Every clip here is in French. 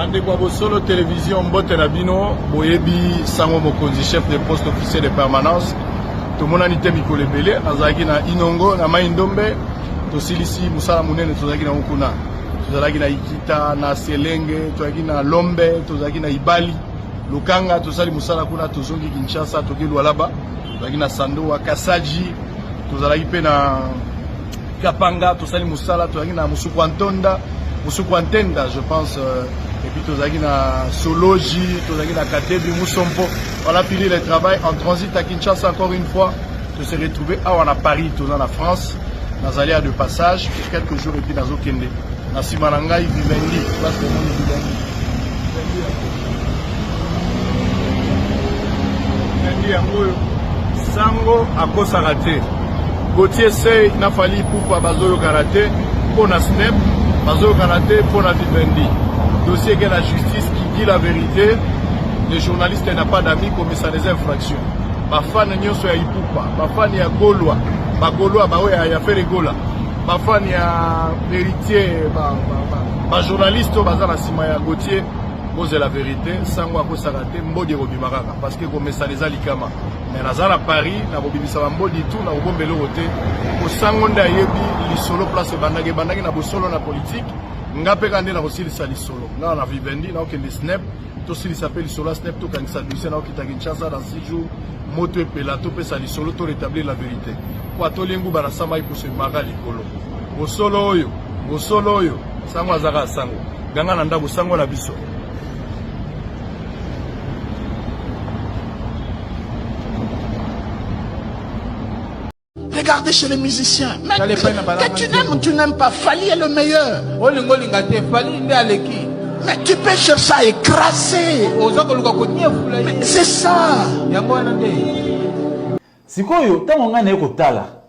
Bandeko Bosolo Télévision Mbote Nabino, Boyebi Sango Mokonzi, chef de poste officiel de permanence. Tout le monde a été Mikolebele, Azaki na Inongo, na Maïndombe, Tosilisi, Moussala Mounene, Tozaki na Okuna, Tozaki na Ikita, na Selenge, Tozaki na Lombe, Tozaki na Ibali, Lukanga, Tozali Moussala Kuna, Tozongi Kinshasa, Toki Lualaba, Tozaki na Sandoa, Kasaji, Tozaki pe na Kapanga, Tozali Moussala, Tozaki na Musukwantenda, je pense, et puis Tozaki na Soloji, Tozaki na Katebi, Moussompo. On a fini le travail en transit à Kinshasa encore une fois. De se retrouver à Paris, tournant en France. Nous allons de passage pour quelques jours et puis nous Kende. Na Simananga, Vivendi, place de monde Vivendi. Vivendi, Angoyo. Sango, à Kosa raté. Gauthier Sey, n'a fallu pour Bazoyo Karaté, pour na Snep. Bazo Karaté pour la Vivendi. Dossier que la justice qui dit la vérité. Les journalistes n'ont pas d'amis comme ça des infractions. Ma fan n'y a Ipupa, ma fan y a Gaulois, ma Gaulois, bah ouais, y a fait les Gaulois. Ma fan y a héritier, ma journaliste, bazar la Simaya Gauthier, cause la vérité, sans moi pour s'arrêter, mbodi robi maraka, parce que comme ça les alikama. Mais nazar à Paris, na robi bisaba mbodi tout, na robi mbelo roté, au sangonda yebi, li solo place bandage na bo solo na politique, ngape kande na aussi li solo. Là on a Vivendi, na aucun snap. Tout ce qui s'appelle Sola Snap, tout quand ça nous a quitté Kinshasa dans 6 jours, moto et pelato peut ça solo to rétablir la vérité. Kwa to lingu bara sama pour se maga likolo. Bo solo oyo, sango azaka sango. Ganga nanda bo sango na biso. Regardez chez les musiciens. Mais tu n'aimes pas, Fali est le meilleur. Mais tu peux chercher à écraser. C'est ça. Sikoyo, tango nga na yeko tala.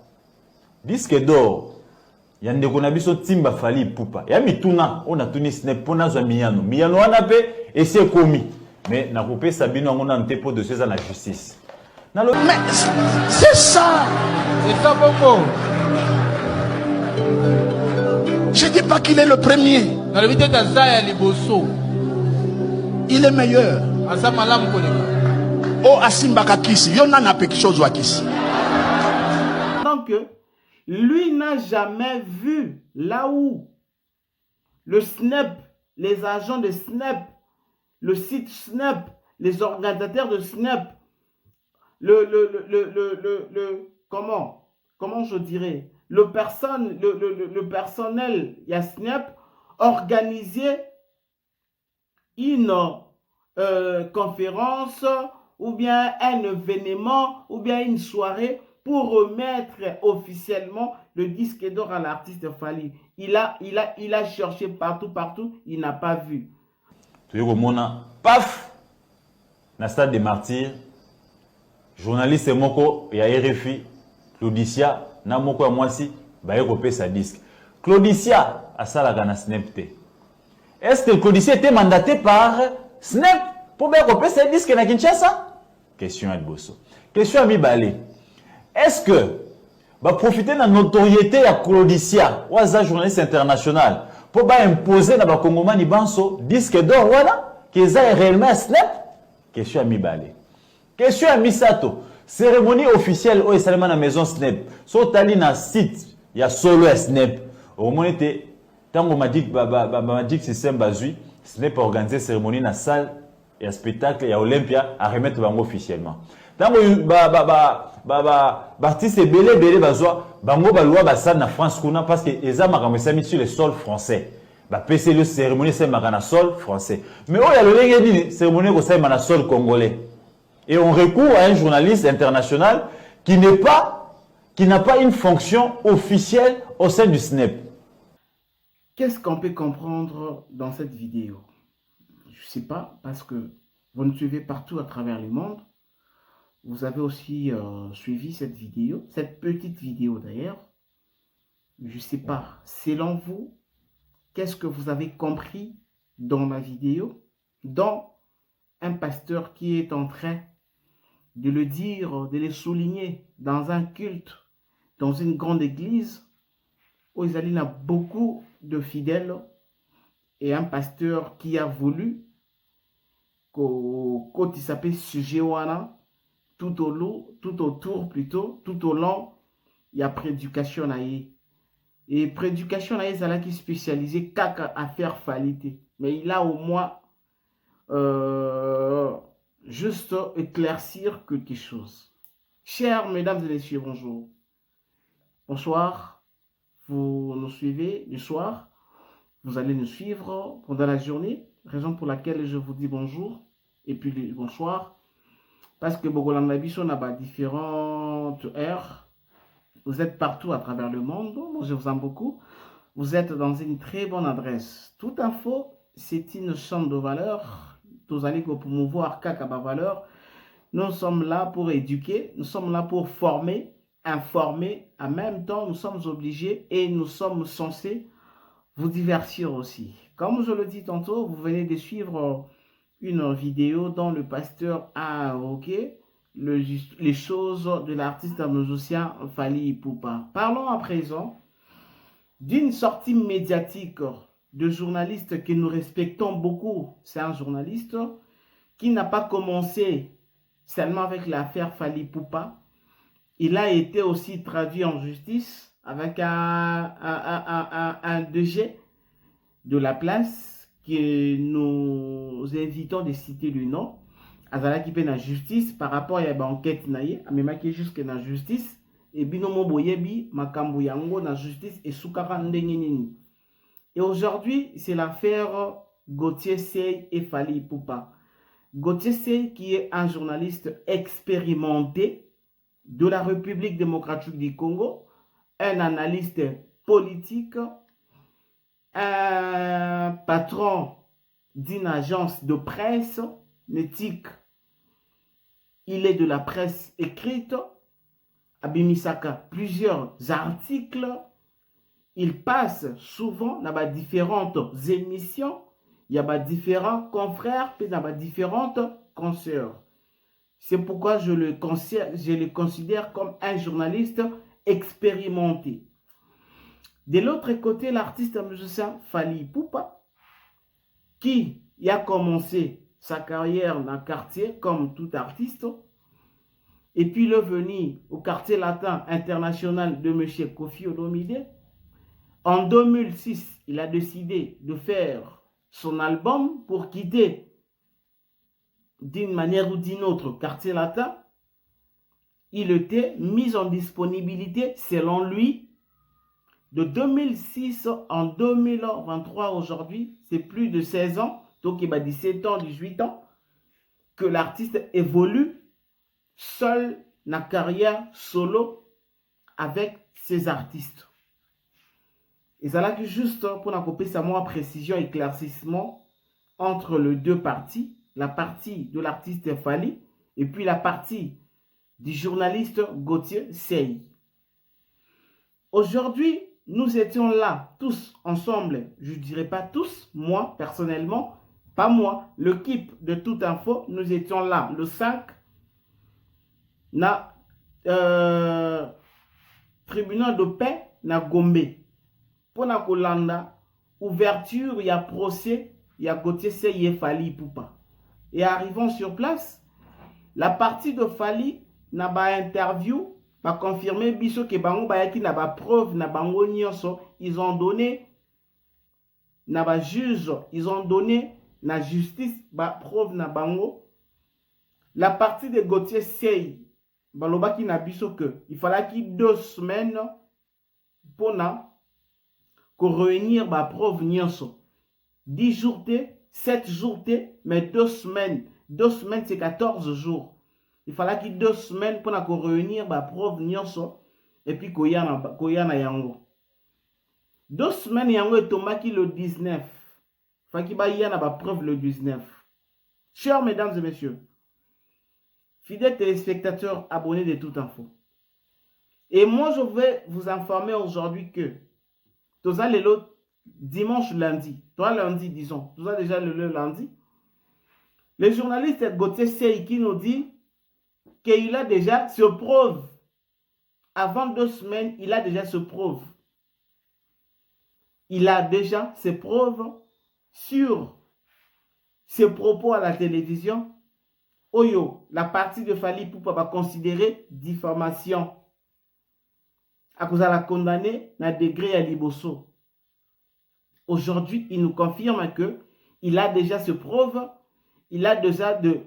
Disque d'or. Yande kona biso timba Fali Ipupa. Ya mituna, on a tuni snap pona za miyano. Miyano wana pe ese komi. Mais na kopé Sabino ngona nte po de cesa la justice. Mais c'est ça. C'est ça beaucoup. Je ne dis pas qu'il est le premier. Il est meilleur. Oh, Asimbaka Kisi. Il y en a quelque chose à Kisi. Donc, lui n'a jamais vu là où le Snap, les agents de Snap, le site Snap, les organisateurs de Snap, comment je dirais, le personnel Snap organiser une conférence ou bien un événement ou bien une soirée pour remettre officiellement le disque d'or à l'artiste Fali. Il a cherché partout, il n'a pas vu. Tu vois comment paf, na stade des martyrs, journaliste moko ya RFI, Claudicia, na moko ya mwasi, ba repé sa disque. Claudicia a salaka na Snap te. Est-ce que Claudicia était mandaté par Snap pour repé sa disque na Kinshasa? Question à Bosso. Question à Mibale. Est-ce que va profiter de la notoriété à Claudicia, ou à journaliste international, pour imposer dans le Congomani Banso disque d'or, voilà, qui est réellement Snap? Question à Mibale. Question à Misato. Cérémonie officielle au Salman à maison Snap. So tali na site, il y a solo Snap. Au moment où tango magic système bazui, Snap a organisé cérémonie na salle, il y a spectacle, il y a Olympia à remettre bango officiellement. Tango artiste belé bazwa bango balwa basal na France kuna parce que ezama kamesami sur le sol français. Ba PC le cérémonie c'est na sol français. Mais oh il y a le lengedi cérémonie ko c'est na sol congolais. Et on recourt à un journaliste international qui n'a pas une fonction officielle au sein du SNEP. Qu'est-ce qu'on peut comprendre dans cette vidéo? Je ne sais pas, parce que vous nous suivez partout à travers le monde. Vous avez aussi suivi cette vidéo, cette petite vidéo d'ailleurs. Je ne sais pas, selon vous, qu'est-ce que vous avez compris dans ma vidéo? Dans un pasteur qui est en train de le dire, de le souligner dans un culte, dans une grande église, où il y a beaucoup de fidèles et un pasteur qui a voulu quand il s'appelle sujet wana tout autour plutôt, tout au long, il y a prédication naïe. Et prédication naïe, c'est là qui est spécialisé kaka à faire falité. Mais il a au moins juste éclaircir quelque chose. Chers mesdames et messieurs, bonjour. Bonsoir. Vous nous suivez le soir. Vous allez nous suivre pendant la journée. Raison pour laquelle je vous dis bonjour et puis bonsoir. Parce que Bogolandabiso n'a pas différentes heures. Vous êtes partout à travers le monde. Moi, je vous aime beaucoup. Vous êtes dans une très bonne adresse. Toute info, c'est une chaîne de valeur. Vous allez promouvoir Kakaba Valeur. Nous sommes là pour éduquer. Nous sommes là pour former, informer. En même temps, nous sommes obligés et nous sommes censés vous divertir aussi. Comme je le dis tantôt, vous venez de suivre une vidéo dont le pasteur a invoqué les choses de l'artiste musicien Fally Ipupa. Parlons à présent d'une sortie médiatique de journaliste que nous respectons beaucoup. C'est un journaliste qui n'a pas commencé seulement avec l'affaire Fally Ipupa. Il a été aussi traduit en justice avec un DG de la place que nous invitons de citer le nom. Azala qui fait la justice par rapport à l'enquête naïe, même qui jusque la justice et binomo boyebi makambu yango na justice et soukara ndengenini. Et aujourd'hui, c'est l'affaire Gauthier Seye et Fally Ipupa. Gauthier Seye qui est un journaliste expérimenté de la République démocratique du Congo, un analyste politique, un patron d'une agence de presse, l'éthique, il est de la presse écrite, Abimisaka, plusieurs articles, il passe souvent dans différentes émissions, il y a différents confrères, puis dans différentes consoeurs. C'est pourquoi je le considère comme un journaliste expérimenté. De l'autre côté, l'artiste musicien Fally Ipupa, qui a commencé sa carrière dans le quartier comme tout artiste, et puis il est venu au quartier latin international de M. Koffi Olomide. En 2006, il a décidé de faire son album pour quitter d'une manière ou d'une autre quartier latin. Il était mis en disponibilité, selon lui, de 2006 en 2023 aujourd'hui, c'est plus de 16 ans, donc il va 17 ans, 18 ans, que l'artiste évolue seul dans la carrière solo avec ses artistes. Et ça là que juste pour couper ça moi précision, éclaircissement entre les deux parties, la partie de l'artiste Fally et puis la partie du journaliste Gauthier Seye. Aujourd'hui, nous étions là, tous ensemble, je ne dirais pas tous, moi personnellement, pas moi, l'équipe de Toute Info, nous étions là le 5, na tribunal de paix na Gombe. Pour na Kolanda, ouverture, il y a procès, il y a Gauthier Seye et Fally Ipupa. Et arrivant sur place, la partie de Fally n'a pas interview, pas confirmé biso que bango bayaki n'a pas preuve na bango nyonso, ils ont donné n'a pas juge, ils ont donné na justice ba preuve na bango. La partie de Gauthier Seye balobaki na biso que il fallait qu'il 2 semaines pour na ko réunir ba preuve nyonso. 10 jours, 7 jours, mais 2 semaines. 2 semaines, c'est 14 jours. Il fallait qu'il 2 semaines pour nous réunir la preuve nyonso et puis koyana yango. 2 semaines yango est tombé le 19. Il fallait qu'il y ait la preuve le 19. Chers mesdames et messieurs, fidèles téléspectateurs abonnés de Toute Info. Et moi je vais vous informer aujourd'hui que tous les l'autre dimanche lundi, toi lundi disons, tous déjà le lundi, le journaliste Gauthier Seye qui nous dit qu'il a déjà ce preuve. Avant 2 semaines, il a déjà ce preuve. Il a déjà ses preuves sur ses propos à la télévision, Oyo, la partie de Fally Ipupa va considérer diffamation. À cause de la condamner, na degré à Liboso. Aujourd'hui, il nous confirme que il a déjà ce preuve, il a déjà de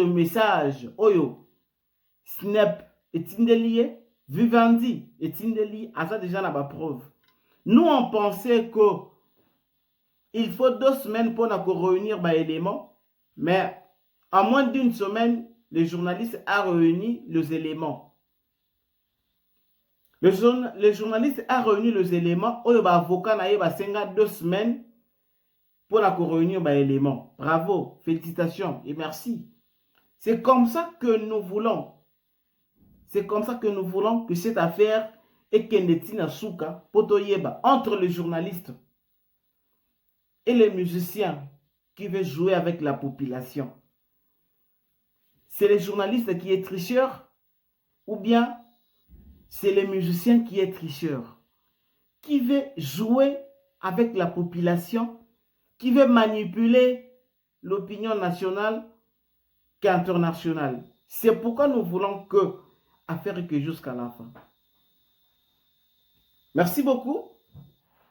messages. Oyo, Snap est indélié, Vivendi est indélié, à ça déjà n'a pas preuve. Nous on pensait que il faut 2 semaines pour nous réunir les éléments, mais en moins d'une semaine, le journaliste a réuni les éléments. Le journaliste a réuni les éléments. Oyo ba avocat na ye ba senga 2 semaines pour nous réunir les éléments. Bravo, félicitations et merci. C'est comme ça que nous voulons. C'est comme ça que nous voulons que cette affaire est Kendetina Souka, Potoyeba, entre les journalistes et les musiciens qui veulent jouer avec la population. C'est les journalistes qui est tricheur ou bien c'est les musiciens qui est tricheur, qui veut jouer avec la population, qui veut manipuler l'opinion nationale qu'internationale. C'est pourquoi nous voulons que affaire que jusqu'à la fin. Merci beaucoup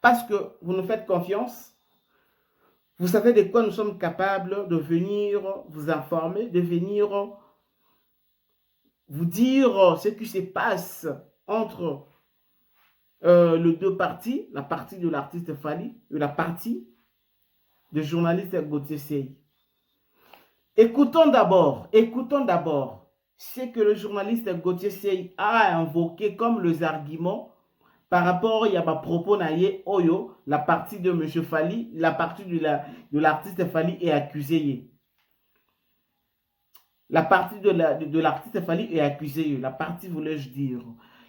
parce que vous nous faites confiance. Vous savez de quoi nous sommes capables de venir vous informer, de venir vous dire ce qui se passe entre les 2 parties, la partie de l'artiste Fally et la partie du journaliste Gauthier Seye. Écoutons d'abord ce que le journaliste Gauthier Seye a invoqué comme les arguments par rapport à ma propos naïe Oyo, la partie de M. Fally, la partie de l'artiste Fally est accusée. La partie de l'artiste Fally est accusée. La partie, voulais-je dire.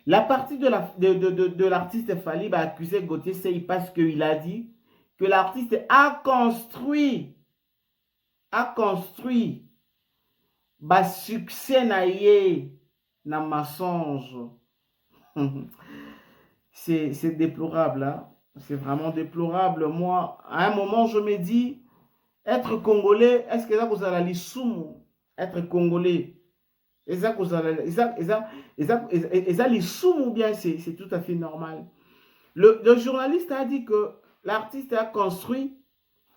La partie de l'artiste Fally va accuser Gauthier Seye parce qu'il a dit que l'artiste a construit ba succès naïe na mensonge. C'est déplorable, hein? C'est vraiment déplorable. Moi, à un moment, je me dis, être congolais, est-ce que ça vous a la soum? Être congolais, est-ce que les soum ou bien c'est tout à fait normal? Le journaliste a dit que l'artiste a construit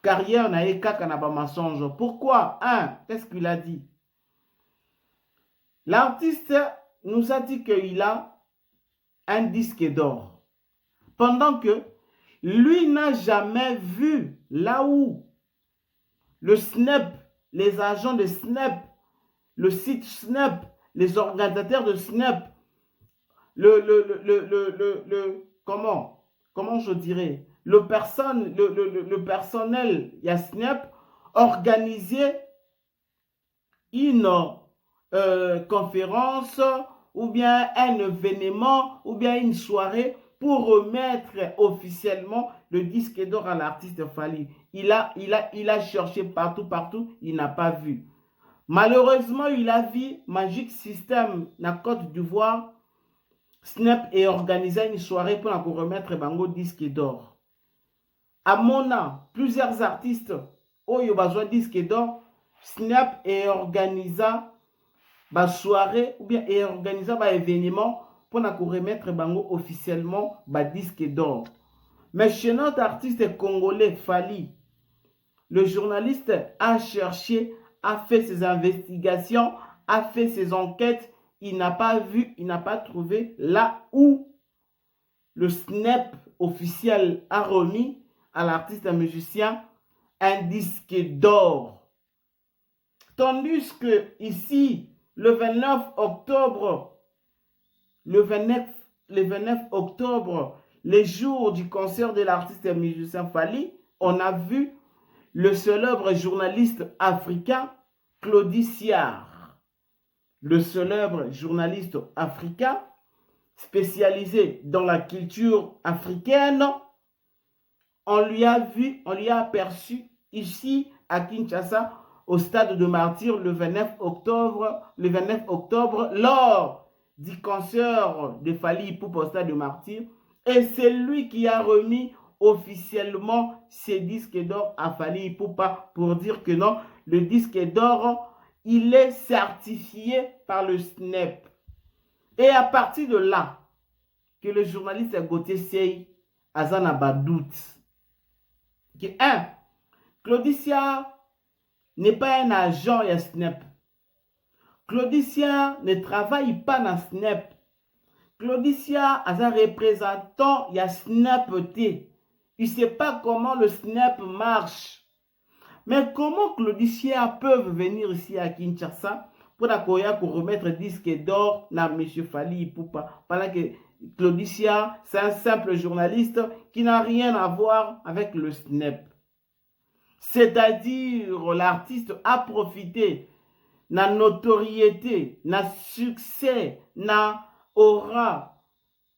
carrière na eka kanaba mensonge. Pourquoi? Qu'est-ce qu'il a dit? L'artiste nous a dit qu'il a un disque d'or. Pendant que lui n'a jamais vu là où le Snap, les agents de Snap, le site Snap, les organisateurs de Snap, comment je dirais, le personnel, il y a Snap, organisé une conférence ou bien un événement ou bien une soirée pour remettre officiellement le disque d'or à l'artiste Fally. Il a cherché partout, il n'a pas vu. Malheureusement, il a vu Magic System, la Côte d'Ivoire, Snap et organisé une soirée pour remettre Bango disque d'or. À Mona, plusieurs artistes ont eu besoin de disque d'or. Snap et organisé une soirée ou bien organisé un événement pour remettre Bango officiellement un disque d'or. Mais chez notre artiste congolais Fally, le journaliste a cherché, a fait ses investigations, a fait ses enquêtes. Il n'a pas vu, il n'a pas trouvé là où le Snap officiel a remis à l'artiste musicien un disque d'or. Tandis que ici, le 29 octobre, les jours du concert de l'artiste musicien Fally, on a vu le célèbre journaliste africain Claudie Siard. Le célèbre journaliste africain spécialisé dans la culture africaine, on lui a aperçu ici à Kinshasa au stade de Martyrs le 29 octobre lors du concert de Fally Ipupa au stade de Martyrs, et c'est lui qui a remis officiellement ce disque d'or à Fally Ipupa pour dire que non, le disque d'or, il est certifié par le SNEP. Et à partir de là, que le journaliste Gauthier Sey a un doute. Que Claudicia n'est pas un agent à SNEP. Claudicia ne travaille pas dans SNEP. Claudicia a un représentant à SNEP. Il ne sait pas comment le SNEP marche. Mais comment Claudicia peuvent venir ici à Kinshasa pour remettre disque d'or à M. Fally Ipupa pendant que Claudicia, c'est un simple journaliste qui n'a rien à voir avec le SNEP. C'est-à-dire, l'artiste a profité de la notoriété, de succès, de aura.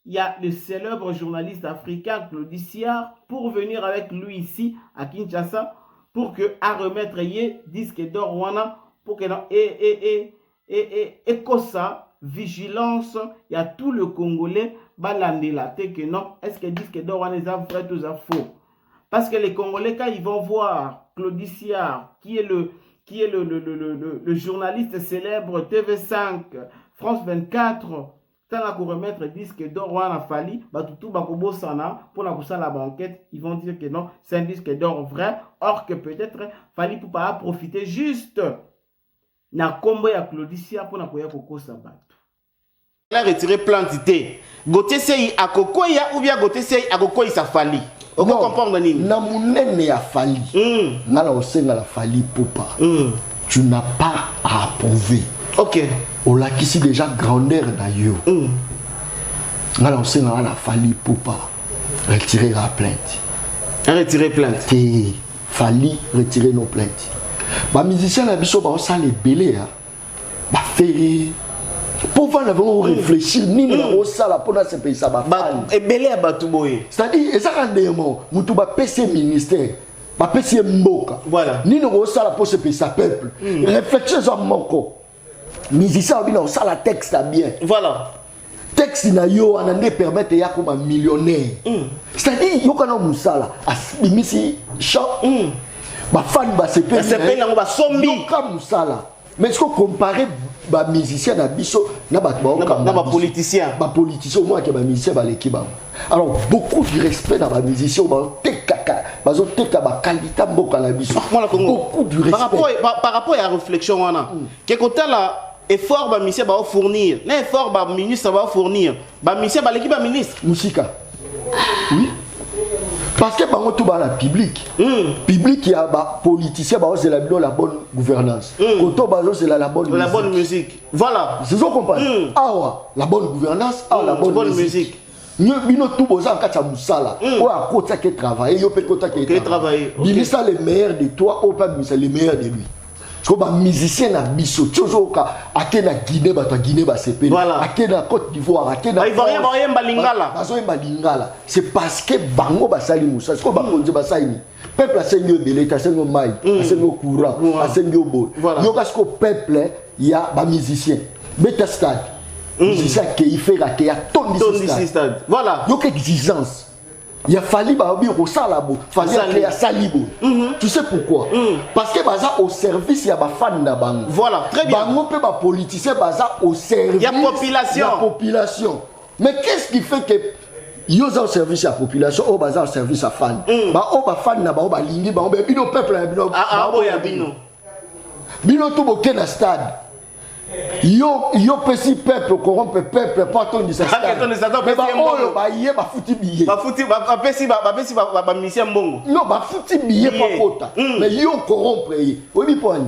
Il y a le célèbre journaliste africain Claudicia pour venir avec lui ici à Kinshasa pour que à remettre y disque d'or wana pour que et ça vigilance il y a tout le Congolais balandela que non est-ce que disque d'or wana est vrai ou faux parce que les Congolais quand ils vont voir Claudicia qui est le journaliste célèbre TV5 France 24 pour remettre disque d'or à Fally, tout pour la banquette, ils vont dire que non, c'est un disque d'or vrai, or que peut-être Fally Ipupa a profité juste na combo ya Claudicia pour na koya koko sabat. Il a retiré plantité. Gauthier Sey a kokoya ou bien Gauthier Sey a kokoya sa Fally. On peut comprendre nini. Na munene ya Fally. Na la osenga la Fally Ipupa. Tu n'as pas à approuver. Ok. On l'a ici déjà grandeur d'ailleurs. Alors on sait qu'on a Fally Ipupa retirer la plainte. Retirer plainte. Fally retirer nos plaintes. Les musiciens la biso ba ça les belé hein. Ba faire pour voir réfléchir ni na ça la pour se payer ça ba fan. Et belé à batuboye. C'est-à-dire ça rendement mutu ba PC ministère. Ba PC mboka. Voilà. Ni na ça la pour se payer ça peuple. Réflexion ça manko. Musicien bien ça la texte bien. Voilà. Texte na yo anande permettre ya comme millionnaire. C'est-à-dire yo kana musala asibimisi shop. Ba fan ba se paye. Se paye na ba sombi. Yo ka musala. Mais est-ce qu'on compare ba musicien na biso na ba politicien. Ba politicien au moins que ba musicien ba l'équipe. Alors beaucoup de respect dans ba musicien ba tekaka. Bazo teka ba qualité mboka na biso. Beaucoup de respect. Par rapport à la réflexion wana. Que côté là effort ba ministre va fournir, l'effort ba ministre va fournir, ba ministre ba l'équipe ba ministre. Musika. Oui. Parce que bango tout ba la public. Public y a ba politicien ba c'est la bonne gouvernance. Koto ba c'est la bonne musique. Voilà. C'est ça qu'on comprend. Ah la bonne gouvernance, la bonne musique. Nous bino tout boza kacha musala. O a kota ke travailler, yo pe kota ke travailler. Bimisa le meilleur de toi, o pas bimisa le meilleur de lui. Parce que les musiciens na biso toujours à na Guinée ba Guinée ba CP à na Côte d'Ivoire à na Ivoirien balingala bazo balingala c'est parce que bango ba sali musa parce que ba konzi ba sali peuple a senyo belé ta senyo mai a senyo courant a senyo bo yo parce que peuple il y a ba musicien beta stade musicien qui fait rater à ton stade voilà yo que exigence. Il a fallu au salabo, fallait à salibo. Tu sais pourquoi? Parce que baza au service il y a ba fan na bango. Voilà, très bien. Bango peut ba politicien baza au service. Il y a population. La population. Mais qu'est-ce qui fait que yo za au service à la population ou baza au service à fan? Ba o ba fan na ba o ba lingi ba o be bino peuple na bino. Ya bino. Bino tout boké na stade. Yo pesi peuple corrompe peuple partout de sa stade. Mais ba oyo ba yé ba futi billet. Ba pesi ba musicien mbongo. Non, ba futi billet pas kota. Mais yo corrompre yé. Oui point.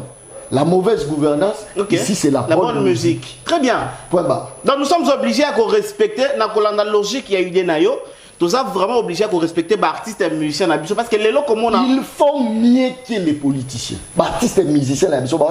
La mauvaise gouvernance, ici c'est la bonne musique. Très bien. Point bas. Donc nous sommes obligés à respecter la logique qu'il y a eu des nayo. Nous sommes vraiment obligés à respecter les artistes et les musiciens parce que les locaux ils font mieux que les politiciens. Les artistes et les musiciens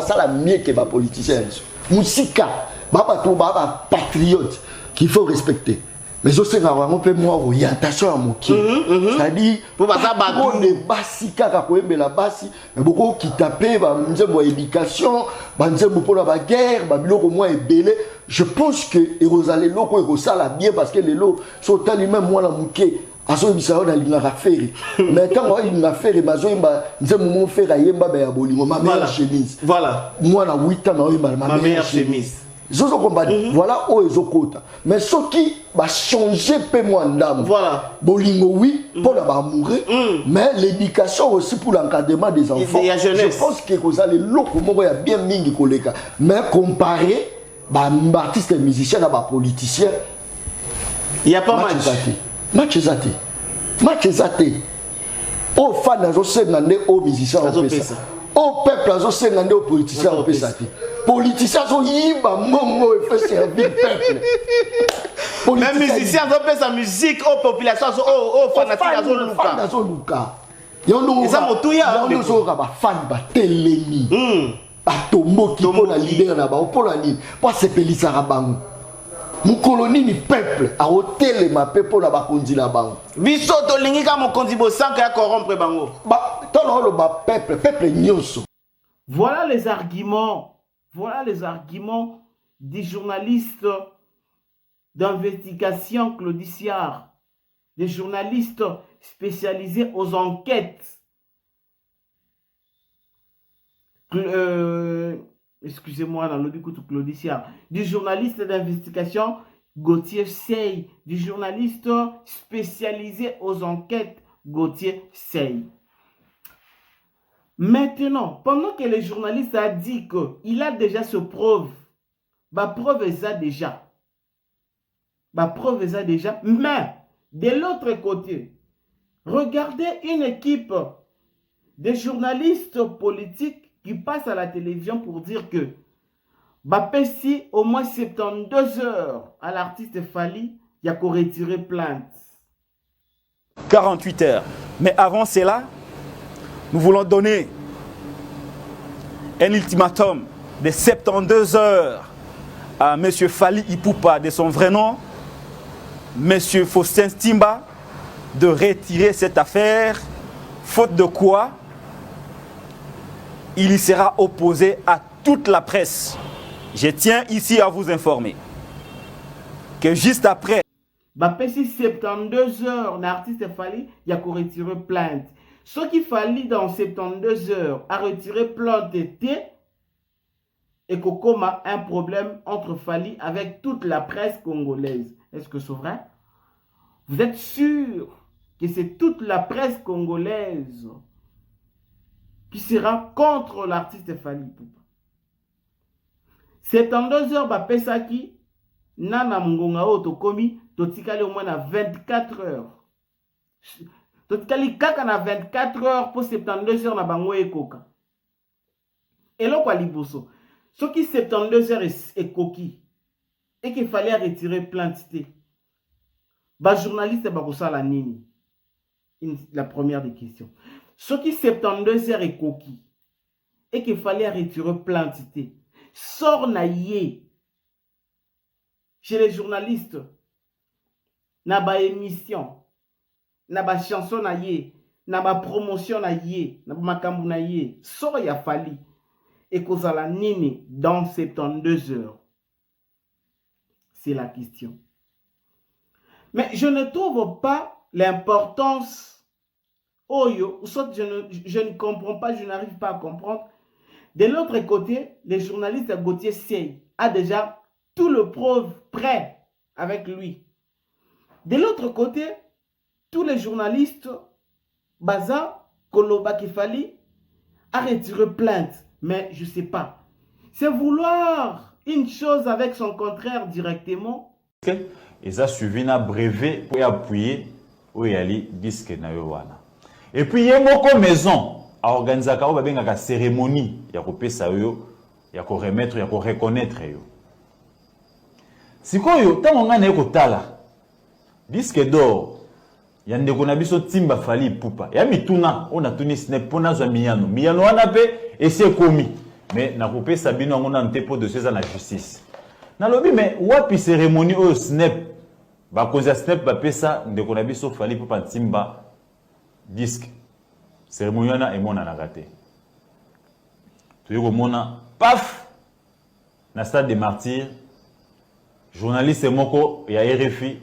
ça la mieux que les politiciens. Musika, baba patriote qu'il faut respecter. Mais aussi on peut moi orientation à mon c'est-à-dire pour pas de basika ka koembe la basi mais beaucoup qui taper ba nzembo éducation ba nzembo pour la guerre ba biloko moi ebele. Je pense que Rosalie loko ko sala bien parce que les lots sont tellement moi la muké aso bisa na linga faire mais quand on linga faire bazo imba nze momo faire yemba ba ya bolingo ma meilleure chemise voilà moi na 8 ans na imba ma meilleure chemise zozo combat voilà o ezokota mais ce qui va changer pe moi ndam voilà bolingo oui pour la ba mourir mais l'éducation aussi pour l'encadrement des enfants je pense que ça les loko moko ya bien mingi koleka mais comparé ba artiste musicien na ba politicien il y a pas match zate au fan azo sengande au musicien au pesa au peuple azo sengande au politicien au pesa politicien azo yiba mongo et fait servir peuple même musicien azo pesa musique aux population au fanatique azo luka yondo ça motuya yondo zo ka ba fan ba telemi atomoki pona leader na ba pona ni pa sepelisa bango Mukolo ni peuple a hôtel ma peuple na bakonzi na bango biso to lingi ka mokonzi bo sanka ya corrompre bango ba tolo lo ba peuple nyonso. Voilà les arguments des journalistes d'investigation Claudiciard, des journalistes spécialisés aux enquêtes. Excusez-moi, dans le coup de Claudiciard, du journaliste d'investigation Gauthier Sey, du journaliste spécialisé aux enquêtes Gauthier Sey. Maintenant, pendant que le journaliste a dit qu'il a déjà ce preuve, preuve est ça déjà. Preuve est ça déjà. Mais, de l'autre côté, regardez une équipe de journalistes politiques qui passe à la télévision pour dire que Bapessi, au moins 72 heures à l'artiste Fally, il y a qu'à retirer plainte. 48 heures. Mais avant cela, nous voulons donner un ultimatum de 72 heures à M. Fally Ipupa, de son vrai nom, M. Faustin Stimba, de retirer cette affaire, faute de quoi il y sera opposé à toute la presse. Je tiens ici à vous informer que juste après... Bapessi 72 heures, l'artiste Fally, il y a qu'à retirer plainte. Ce qu'il fallait dans 72 heures à retirer plainte était et qu'on a un problème entre Fally avec toute la presse congolaise. Est-ce que c'est vrai? Vous êtes sûr que c'est toute la presse congolaise qui sera contre l'artiste Fally Ipupa? 72 heures, Bapesaki, Nana Mungonga Otokomi, Totikali au moins à 24 heures. Totikali kaka na 24 heures pour 72 heures na bango ekoka. Et là, quoi, liboso? Ce qui 72 heures est coquille et qu'il fallait retirer plainte. Bah, journaliste, bah, la nini. La première des questions. Ce qui 72 heures est coquille et qu'il fallait retirer plainte. Sort naïe chez les journalistes. Na ba émission, na ba chanson naïe, na ba promotion naïe, na ba makambu naïe. Sort ya Fally et cause la nini dans 72 heures. C'est la question. Mais je ne trouve pas l'importance. Oh yo, soit je ne comprends pas, je n'arrive pas à comprendre. De l'autre côté, les journalistes Gauthier Sey a déjà tout le preuve prêt avec lui. De l'autre côté, tous les journalistes Baza, Koloba Kifali a retiré plainte. Mais je ne sais pas. C'est vouloir une chose avec son contraire directement. Et ça suivi un brevet pour appuyer où il y a les disques na yowana. Et puis il y a beaucoup maison à organiser une cérémonie, il y a kopesa yo, il y a ko remettre, il y a ko reconnaître yo. Sikoyo tango ngana ko tala disque d'or ya ndeko na biso Timba Fally Ipupa. Ya mituna on a tuni snap pona za miyano. Miyano wana pe ese komi. Mais na kopesa bino ngona ntepo de cesa na justice. Na lobi mais wapi cérémonie o snap ba koza snap ba pesa ndeko na biso Fally Ipupa Timba disque. Cérémonie wana emona na raté. Tuyoko mona paf na stade des martyrs. Journaliste moko ya RFI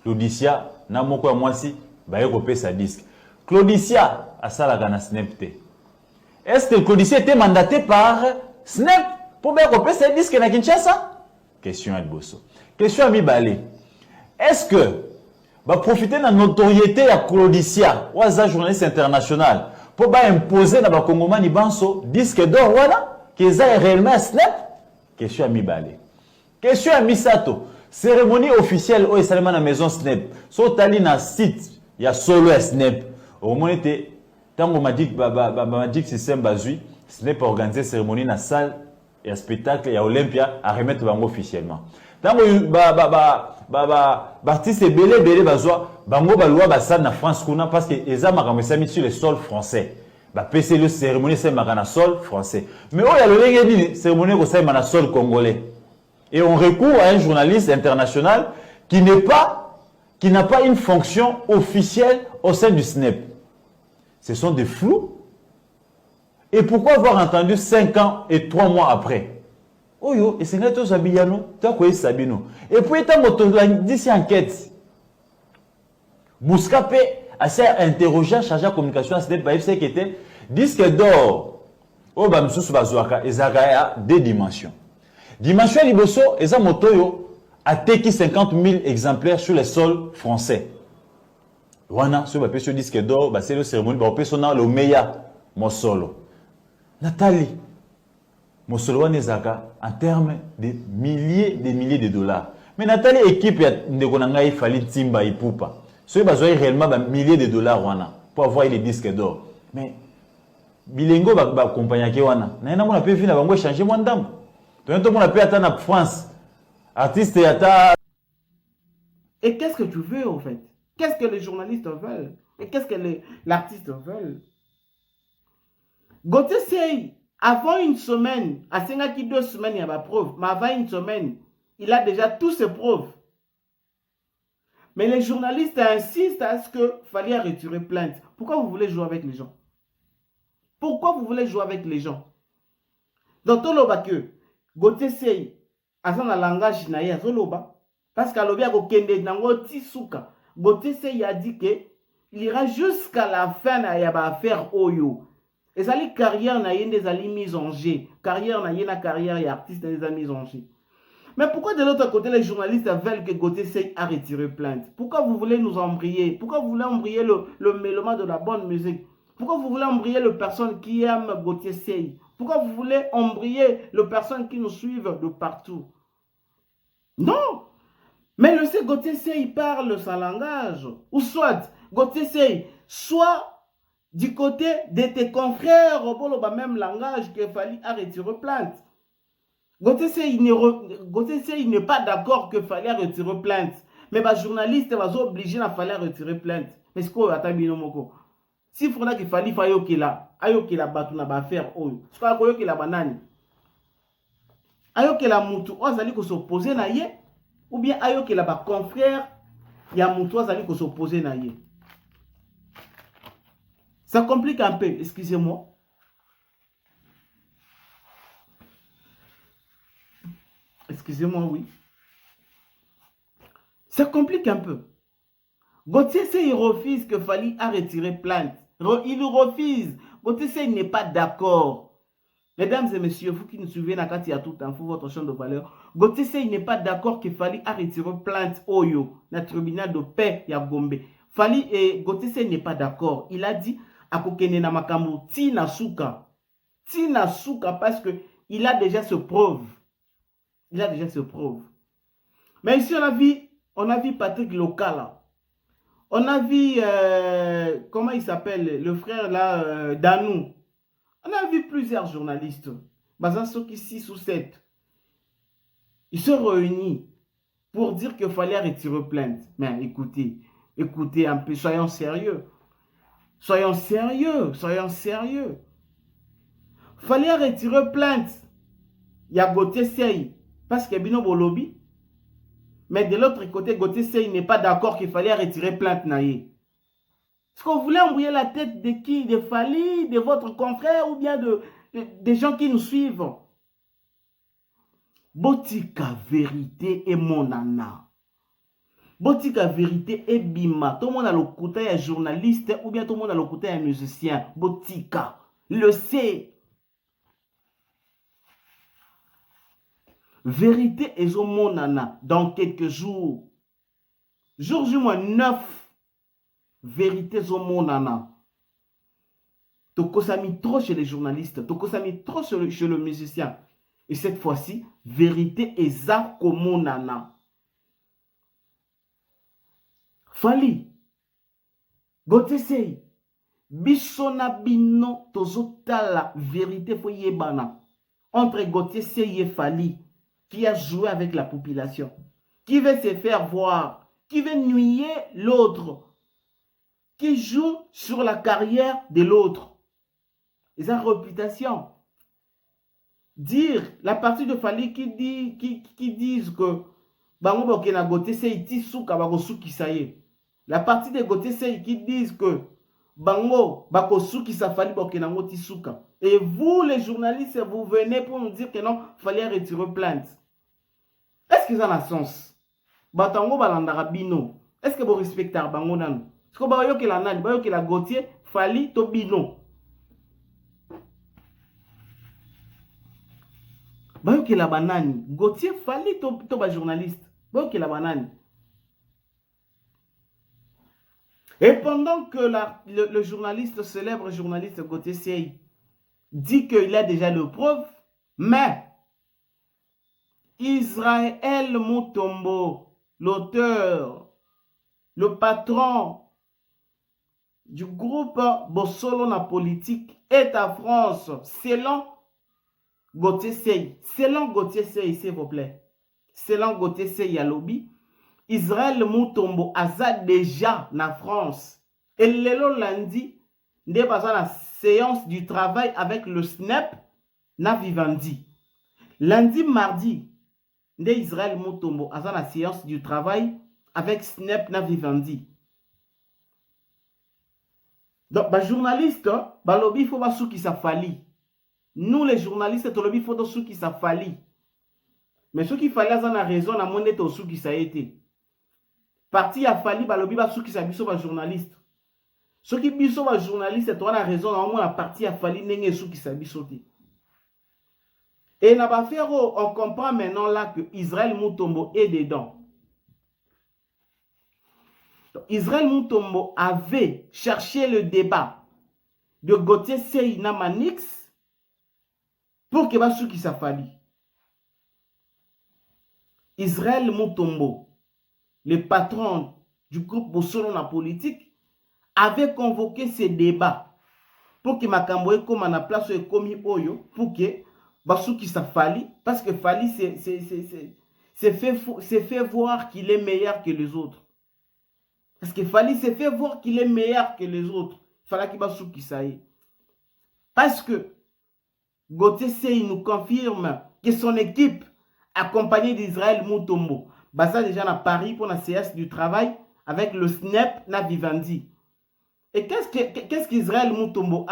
Claudicia na moko ya mwasi baye kopesa disque. Claudicia asalaka na Snap te. Est-ce que Claudicia était mandaté par Snap pour baye kopesa disque na Kinshasa? Question à Bosso. Question à Mibale. Est-ce que va profiter de la notoriété à Claudicia, ou à journaliste international, pour imposer dans le Congomani Banso disque d'or, voilà, qu'ils aient réellement à Snap? Question à Mibale. Question à Misato. Cérémonie officielle au Salman à la maison Snap. So tali na site, il y a solo à Snap. Au moment où tango Magic System bazui, Snap a organisé cérémonie na salle, il y a spectacle, il y a Olympia à remettre bango officiellement. Tango artiste belé bazwa bango balwa basal na France kuna parce que ezama kamesami sur le sol français. Ba PC le cérémonie c'est na sol français. Mais oh ya lolenge ni cérémonie ko na sol congolais. Et on recourt à un journaliste international qui n'a pas une fonction officielle au sein du SNEP. Ce sont des flous. Et pourquoi avoir entendu 5 ans et 3 mois après? Oh yo, et c'est là que Sabino, tu as quoi Sabino? Et puis tu as dit enquête. Bouscape a interrogé chargé de communication à SNEP, c'est qui était disque d'or. Oh bah monsieur Subazouaka, et Zagaya 2 dimensions. Dimension Liboso, Eza Motoyo a teki 50 000 exemplaires sur les sols français. Wana, sur le disque d'or, c'est le cérémonie, le meilleur Mosolo. Nathalie, Mosolo Nezaka, en termes de milliers de dollars. Mais Nathalie, équipe de Konanga, il fallait Timba et Poupa. Ceux qui ont réellement milliers de dollars pour avoir les disques d'or. Mais, Bilingo va accompagner Wana. N'a pas pu venir à changer mon dame. Tout le monde a pu attendre en France. Artiste et atta. Et qu'est-ce que tu veux en fait? Qu'est-ce que les journalistes veulent? Et qu'est-ce que l'artiste veut? Gauthier Sey, avant une semaine, à 2 semaines, il y a ma preuve. Mais avant une semaine, il a déjà toutes ses preuves. Mais les journalistes insistent à ce qu'il fallait retirer plainte. Pourquoi vous voulez jouer avec les gens? Pourquoi vous voulez jouer avec les gens? Dans tout le bas que Gauthier Sey, à son langage naïe, parce qu'à l'objet de Nango Tisuka, Gauthier Sey a dit qu'il ira jusqu'à la fin de l'affaire Oyo. Et ça, les carrières naïe des alliés mises en jeu. Carrière naïe, la carrière et artiste des amis en jeu. Mais pourquoi de l'autre côté, les journalistes veulent que Gauthier Sey a retiré plainte? Pourquoi vous voulez nous embrayer? Pourquoi vous voulez embrayer le méloma de la bonne musique? Pourquoi vous voulez embrayer les personnes qui aiment Gauthier Sey? Pourquoi vous voulez embrayer les personnes qui nous suivent de partout? Non! Mais le C. Gauthier Sey parle son langage. Ou soit, Gauthier Sey, soit du côté de tes confrères, pour le même langage qu'il fallait retirer plainte. Gauthier Sey n'est pas d'accord qu'il fallait retirer plainte. Mais les journalistes sont obligés à retirer plainte. Mais ce qu'on a dit, si il faudra qu'il fallait qu'il la batu na ba faire oyo. Ce qu'on a la banane. Ayoki la mutu ozali ko s'opposer na ye ou bien ayoki la ba confrère ya mutu ozali ko s'opposer na ye. Ça complique un peu, excusez-moi. Excusez-moi, oui. Ça complique un peu. Gauthier Sey refuse que Fally a retiré plainte. Il refuse. Gauthier Sey n'est pas d'accord. Mesdames et messieurs, vous qui nous suivez, Nakati à tout info, votre champ de valeur. Gauthier Sey n'est pas d'accord que Fally a retiré plainte Oyo, dans le tribunal de paix ya Gombe. Fally et Gauthier Sey n'est pas d'accord. Il a dit à Kokene na makambo Tina Souka. Tina Souka parce que il a déjà ce preuve. Il a déjà ce preuve. Mais ici on a vu Patrick Lokala. On a vu, comment il s'appelle, le frère là, Danou. On a vu plusieurs journalistes, basant sur 6 ou 7. Ils se réunissent pour dire qu'il fallait retirer plainte. Mais écoutez un peu, soyons sérieux. Soyons sérieux. Fallait retirer plainte. Il y a Gauthier Sey, parce qu'il y a Bino Bolobi. Mais de l'autre côté, Gauthier Sey n'est pas d'accord qu'il fallait retirer plainte naïe. Est-ce que vous voulez embrouiller la tête de qui? De Fally, de votre confrère ou bien des gens qui nous suivent? Botika vérité et mon nana. Botika vérité et bima. Tout le monde a le côté un journaliste ou bien tout le monde a le côté un musicien. Botika. Le sait. Vérité et monana dans quelques jours. Jour J-9. Vérité et monana. Toko ça mis trop chez les journalistes. Toko ça mis trop chez le musicien. Et cette fois-ci, vérité et za komonana. Fali, Gotesei, Bisona bino tozotala vérité fo yebana entre Gotesei et Fali qui a joué avec la population, qui veut se faire voir, qui veut nuire l'autre, qui joue sur la carrière de l'autre. Et sa réputation. Dire la partie de Fali qui disent que bango bokena Gotesei tisuka bakosuki saye. La partie des Gotesei qui disent que bango bakosuki sa Fali bokena ngoti suka. Et vous les journalistes vous venez pour nous dire que non, fallait retirer plainte. Est-ce que ça a sens? Batango balandara bino. Est-ce que vous respectez bango nanu? Est-ce que bayo ke la nani, bayo ke la Gauthier Fali to bino? Bayo ke la banani, Gauthier Fali to ba journaliste. Bayo ke la banani. Et pendant que le journaliste, célèbre journaliste Gauthier Sey dit qu'il a déjà le preuve, mais Israël Mutombo, l'auteur, le patron du groupe Bossolo na politique est à France, selon Gauthier Sey. Selon Gauthier Sey, s'il vous plaît. Selon Gauthier Sey à lobby. Israël Mutombo aza déjà na France. Et le lundi, n'est pas la séance du travail avec le SNEP na Vivendi. Lundi, mardi, n'est Israël Mutombo aza la séance du travail avec SNEP na Vivendi. Donc, les journalistes, il faut pas qui ça fali. Nous, les journalistes, il faut pas qui ça fali. Mais ce qui fallait, ça a raison, à mon état, qui ça a été. Parti a fallu balobi ba souki sa biso ba journaliste. Ce qui biso ba journaliste toi a raison au moins la partie a fallu nenge souki sa biso te. Et na ba faire on comprend maintenant là que Israël Mutombo est dedans. Donc, Israël Mutombo avait cherché le débat de Gauthier Sey na Manix pour que ba souki sa fallu. Israël Mutombo, le patron du groupe Bossolo na politique, avait convoqué ces débats pour que Makamboe comme na place et commis Oyo pour que Basouki sa Fali, parce que Fali s'est fait voir qu'il est meilleur que les autres. Parce que Fali s'est fait voir qu'il est meilleur que les autres. Il fallait qu'il Basouki ça y. Parce que Gauthier Sey nous confirme que son équipe accompagnée d'Israël Mutombo Basa déjà à Paris pour la séance du travail avec le SNEP na Vivendi. Et qu'est-ce qu'Israël Mutombo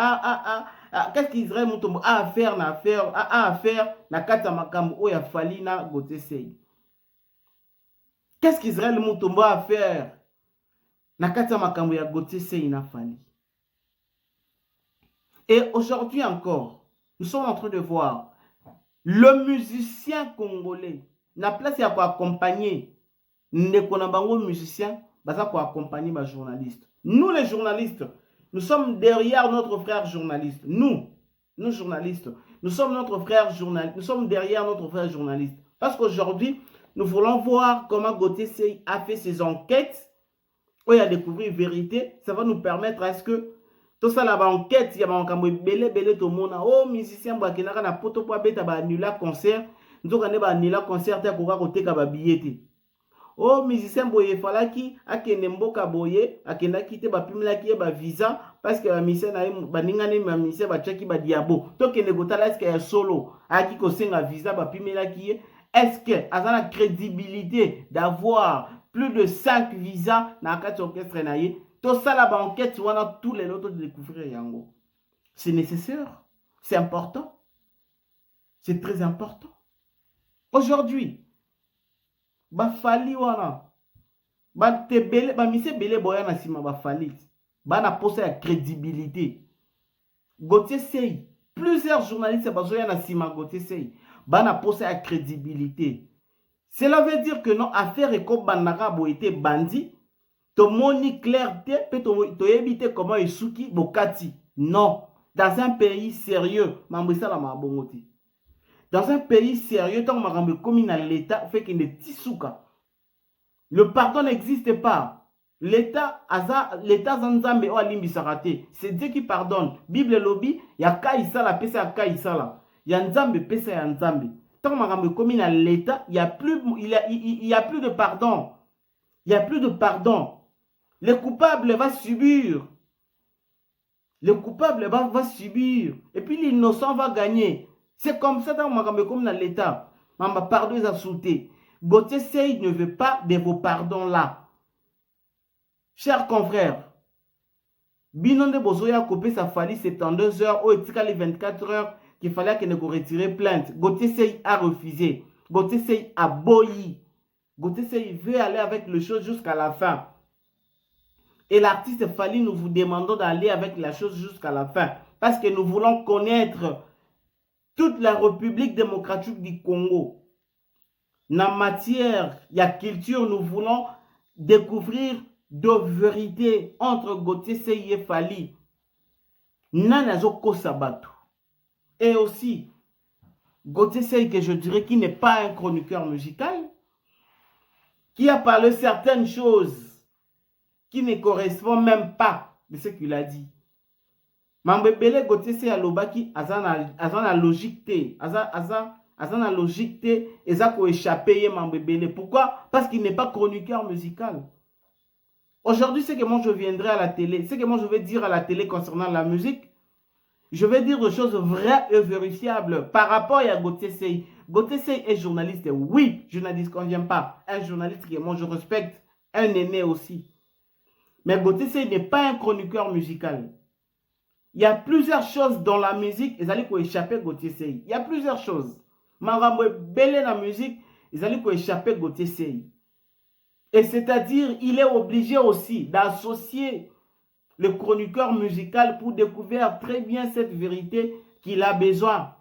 qu'est-ce qu'Israël Mutombo a à faire na kata makambo oya fali na Gauthier Sey? Qu'est-ce qu'Israël Mutombo a à faire na kata makambo ya Gauthier Sey na fali? Et aujourd'hui encore, nous sommes en train de voir le musicien congolais. Na place ya pour accompagner ndeko na bango musicien, baza pour accompagner les journalistes. Nous les journalistes, nous sommes derrière notre frère journaliste. Nous journalistes, nous sommes notre frère journaliste. Nous sommes derrière notre frère journaliste. Parce qu'aujourd'hui, nous voulons voir comment Gauthier Sey a fait ses enquêtes, où il a découvert la vérité. Ça va nous permettre à ce que tout ça là enquête, il y a un cambo belé tout le monde. Oh musicien boakenaka na poto po beta ba annula concert. Nous avons annulé concert pour côté ka ba billet. Oh musicien boye falaki akende mboka boye akenda kite ba pimela ki ba visa parce que la musicien na ba ningane ma musicien ba cheki ba diabo. To kende gotala est-ce que ya solo aki ko senga visa ba pimela ki est-ce que a la crédibilité d'avoir plus de 5 visas na kati orchestre na ye? Tout ça la ba enquête on a tous les autres de découvrir yango. C'est nécessaire, c'est important. C'est très important. Aujourd'hui, Bafali wana Bamise Belé Boya na sima ba Fali. Bana posa ya crédibilité. Gauthier Sey. Plusieurs journalistes bazoya na sima Gauthier Sey. Bana posa ya crédibilité. Cela veut dire que non, affaire et comme Banara été bandit. Tomoni clarté, peut to éviter comment Isuki Bokati. Non. Dans un pays sérieux, Mambisa la Mabongoti. Dans un pays sérieux, tant que commis dans l'État, fait qu'il est tisouka. Le pardon n'existe pas. L'État Zanzambe ou Alimbi Sarate. C'est Dieu qui pardonne. Bible lobby, il y a Kaïsala, Pesa ya Kaïsala. Il y a Nzambe, Pesa ya Nzambe. Tant que commis dans l'État, il n'y a plus de pardon. Il n'y a plus de pardon. Le coupable va subir. Le coupable va subir. Et puis l'innocent va gagner. C'est comme ça dans comme dans l'État. Mamba pardon est sauté. Gauthier Sey ne veut pas de vos pardons-là. Chers confrères, Binonde Bozoya coupé sa Fali 72 heures ou les 24 heures qu'il fallait qu'il ne retire plainte. Gauthier Sey a refusé. Gauthier Sey a boyi. Gauthier Sey veut aller avec le chose jusqu'à la fin. Et l'artiste Fali, nous vous demandons d'aller avec la chose jusqu'à la fin. Parce que nous voulons connaître toute la République démocratique du Congo. Dans matière, il y a culture, nous voulons découvrir de vérité entre Gauthier Sey et Fali. Nanazoko Sabato. Et aussi, Gauthier Sey, que je dirais qui n'est pas un chroniqueur musical, qui a parlé certaines choses qui ne correspondent même pas de ce qu'il a dit. Mambebele Gauthier Sey alobaki azana logique te, azana logique te, ezako échappé Mambebele. Pourquoi? Parce qu'il n'est pas chroniqueur musical. Aujourd'hui, c'est que moi je viendrai à la télé, c'est que moi je vais dire à la télé concernant la musique, je vais dire des choses vraies et vérifiables par rapport à Gauthier Sey. Gauthier Sey est journaliste, oui, je ne disconviens pas. Un journaliste que moi je respecte, un aîné aussi. Mais Gauthier Sey n'est pas un chroniqueur musical. Il y a plusieurs choses dans la musique, ils allaient échapper Gauthier Sey. Il y a plusieurs choses. Marambo belé la musique, ils allaient échapper Gauthier Sey. Et c'est-à-dire, il est obligé aussi d'associer le chroniqueur musical pour découvrir très bien cette vérité qu'il a besoin.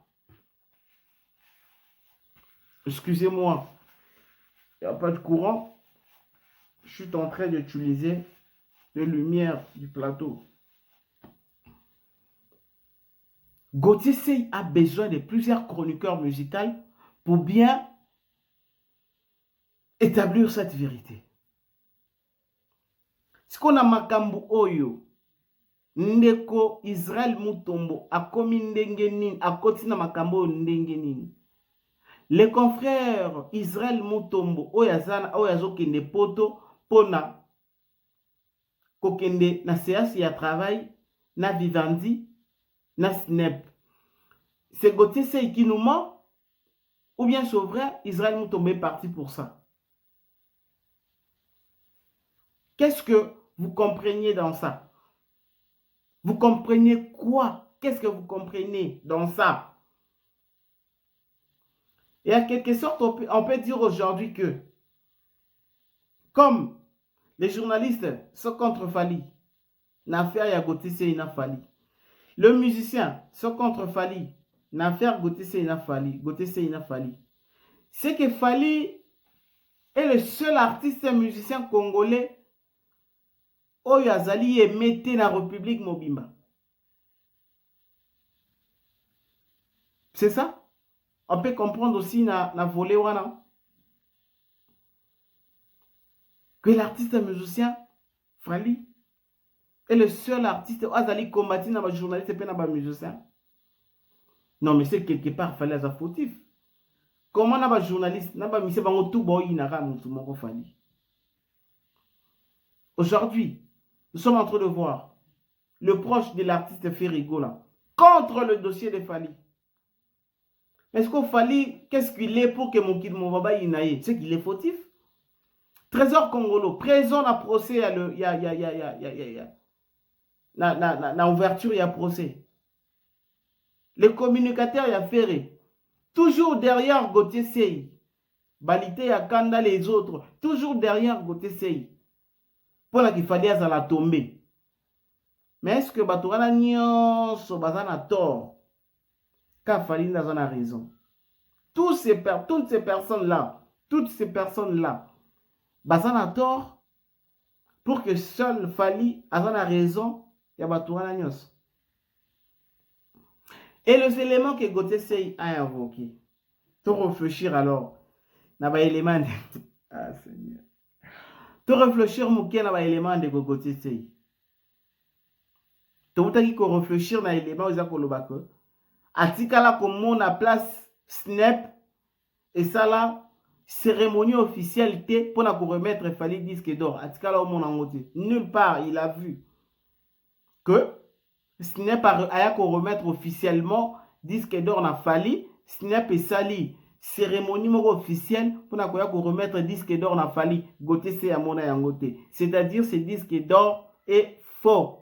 Excusez-moi, il n'y a pas de courant. Je suis en train d'utiliser les lumières du plateau. Gauthier Sey a besoin de plusieurs chroniqueurs musicaux pour bien établir cette vérité. Ce qu'on a makambu oyo, ndeko Israël Mutombo, akomi ndenge nini, akoti na makambo ndenge nini. Les confrères Israël Mutombo, oyazo kende poto, pona, kokende na séance ya travail, na Vivendi, na Snap. C'est Gauthier Sey qui nous ment, ou bien c'est vrai, Israël Mutombo est parti pour ça. Qu'est-ce que vous comprenez dans ça? Vous comprenez quoi? Qu'est-ce que vous comprenez dans ça? Et à quelque sorte, on peut dire aujourd'hui que, comme les journalistes sont contre Fali, l'affaire y a Gauthier Sey n'a Fali. Le musicien sont contre Fali, l'affaire Gauthier Sey n'a Fali. Gauthier Sey n'a Fali. C'est que Fali est le seul artiste et musicien congolais oyo azali emete na République Mobimba. C'est ça? On peut comprendre aussi na volé wana que l'artiste et musicien Fali est le seul artiste azali combattu na ba journaliste et na ba musicien. Non mais c'est quelque part Fali aza fautif. Comment na ba journaliste na ba musicien bango tout boyi na ka mutu moko Fali. Aujourd'hui, nous sommes en train de voir le proche de l'artiste Ferrigola contre le dossier de Fali. Est-ce qu'au Fali, qu'est-ce qu'il est pour que mon kid Mobaba inaye? C'est qu'il est fautif. Trésor Congolo, présent à procès, na ouverture, il y a procès. Le communicateur, il y a Ferré. Toujours derrière Gauthier Sey. Balité, il y a Kanda, les autres. Toujours derrière Gauthier Sey. pour qu'il fallait à la tomber. Mais est-ce que Baturana nyonso bazana tort? Quand Fali n'a pas raison. Toutes ces personnes-là, bazana tort pour que seul Fali a raison, il y a Baturana nyonso. Et les éléments que Gauthier Sey a invoqués, tu réfléchir alors, n'a pas élément. Ah Seigneur. Tu réfléchir mouké n'a pas élément de Gauthier Sey. Tu veux réfléchir na élément aux akolobako. Atikala comme on a place Snap et ça là cérémonie officielle pour na remettre Fali disque d'or. Atikala au monde en côté. Nulle part il a vu que Snap a remettre officiellement disque d'or na Fali. Snap et Sali cérémonie officielle pour na remettre disque d'or na Fali. Goté c'est à mon yangote. C'est-à-dire ce disque d'or est faux.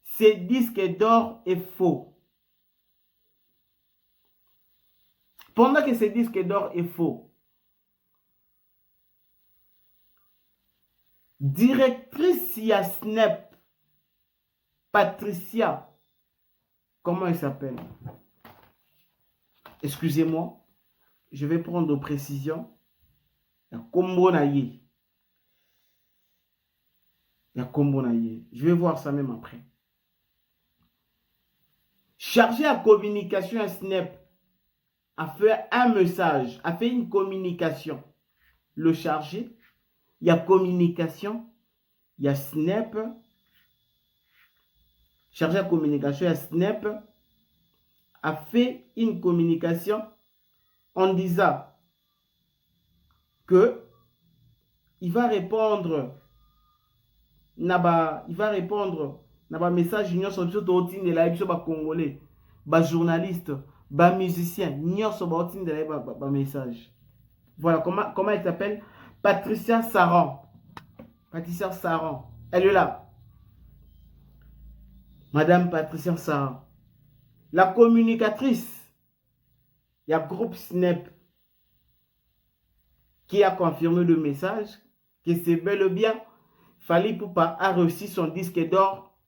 Ce disque d'or est faux. Pendant que ce disque d'or est faux, directrice Snap, Patricia, comment elle s'appelle? Excusez-moi, je vais prendre aux précisions. Il y a Kombo Naye. Je vais voir ça même après. Chargé à communication à Snap a fait un message, a fait une communication. Le chargé, il y a communication, il y a Snap. Chargé à communication à Snap a fait une communication en disant que il va répondre naba message union sur tout autre de la ba congolais ba journaliste ba musicien union sur autre de la message. Voilà comment elle s'appelle, Patricia Saran. Elle est là, Madame Patricia Saran, la communicatrice. Il y a groupe Snap qui a confirmé le message que c'est bel et bien Fali Ipupa a reçu son disque d'or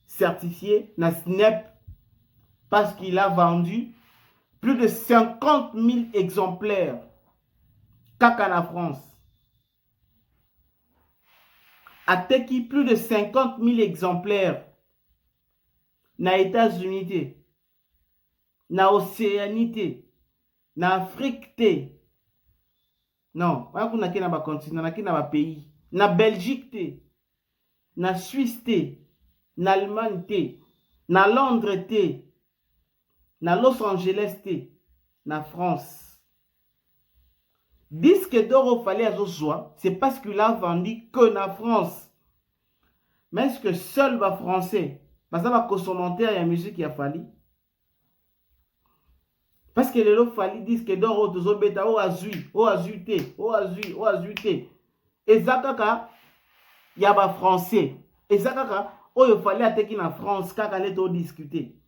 certifié na Snap parce qu'il a vendu plus de 50 000 exemplaires kaka en France. Ateki plus de 50 000 exemplaires na États-Unis, na Océanie, na Afrique. Non, on a na ba continent, na ba pays, na Belgique, na Suisse, na Allemagne, na Londres, na Los Angeles, na France. Disque d'or au fallait à Joshua, c'est parce qu'il a vendu que na France. Mais est-ce que seul va français, parce que va consommateur et la musique qui a fallu? Parce que les lots fallu disque d'or au tozo beta au azui. Et zakaka y a ba français. Et zakaka oh il fallait attaquer na France kaka les to discuter.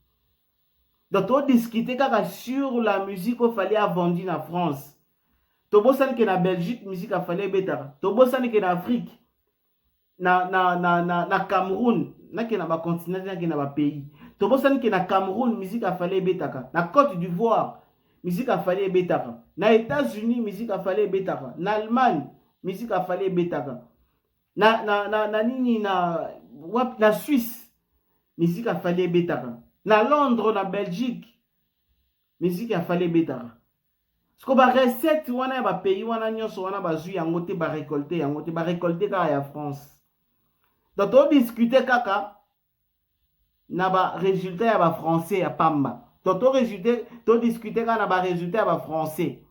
Donc to discuter kaka sur la musique au fallait a vendu na France. To bosan que na Belgique musique a fallait beta. To bosan que na Afrique na Cameroun na ke na ba continent na ke na ba pays. To bosan que na Cameroun musique a fallait beta. Na Côte d'Ivoire musique a fallait beta. Na États-Unis musique a fallait beta. Na Allemagne musique a fallait beta. Na Suisse musique a fallait beta. Na Londres na Belgique musique a fallait beta. Ce que ba recette wana ba pays wana nyonso wana ba zui yango te ba récolter ka ya France. Donc on discuter kaka na ba résultat ya ba français ya pamba. Donc on discuter kaka na ba résultat ya ba français.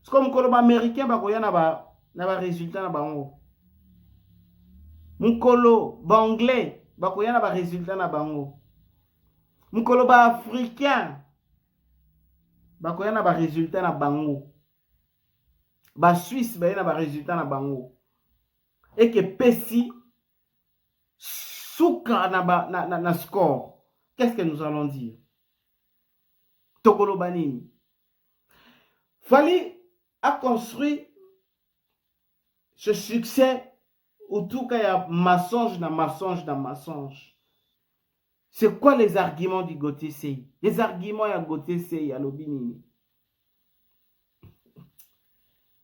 C'est comme ko ba américain ba koya na ba résultat na bango. Mukolo ba anglais ba koya na ba résultat na bango. Mukolo ba africain ba koya na ba résultat na bango. Ba Suisse ba na ba résultat na bango. Et que Pessi souka na score. Qu'est-ce que nous allons dire? Tokolo Banini. Fali a construit ce succès, ou tout cas, il y a mensonge dans mensonge. C'est quoi les arguments du Gauthier Sey? Les arguments, il y a Gauthier Sey, il y a Lobini.